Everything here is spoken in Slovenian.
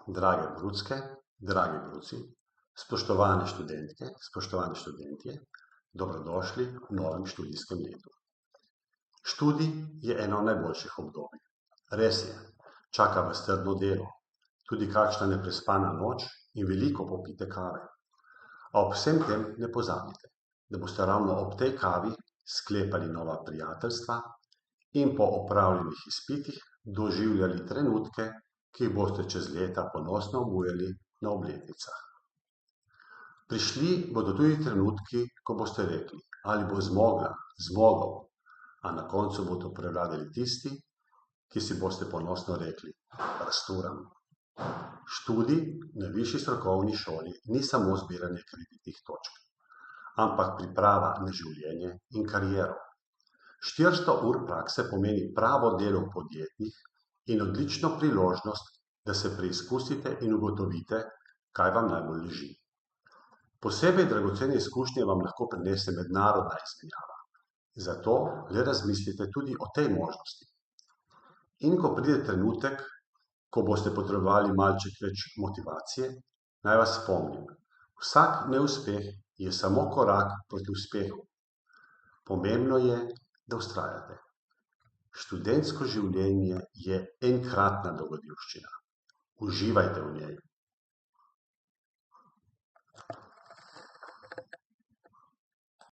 Drage brucke, dragi bruci, spoštovane študentke, spoštovani študentje, dobrodošli v novem študijskem letu. Študij je eno najboljših obdobij. Res je, čaka vas trdno delo, tudi kakšna neprespana noč in veliko popite kave. A ob vsem tem ne pozabite, da boste ravno ob tej kavi sklepali nova prijateljstva in po opravljenih izpitih doživljali trenutke, ki jih boste čez leta ponosno obujali na obletnicah. Prišli bodo tudi trenutki, ko boste rekli, ali bo zmogla, zmogel, a na koncu bodo prevladali tisti, ki si boste ponosno rekli, razturam. Študij na višji strokovni šoli ni samo zbiranje kreditnih točk, ampak priprava na življenje in kariero. 400 ur prakse pomeni pravo delo v podjetjih in odlično priložnost, da se preizkusite in ugotovite, kaj vam najbolj leži. Posebej dragocene izkušnje vam lahko prinese mednarodna izmenjava, zato le razmislite tudi o tej možnosti. In ko pride trenutek, ko boste potrebovali malček več motivacije, naj vas spomnim, vsak neuspeh je samo korak proti uspehu. Pomembno je, da vztrajate. Študentsko življenje je enkratna dogodivščina. Uživajte v njej.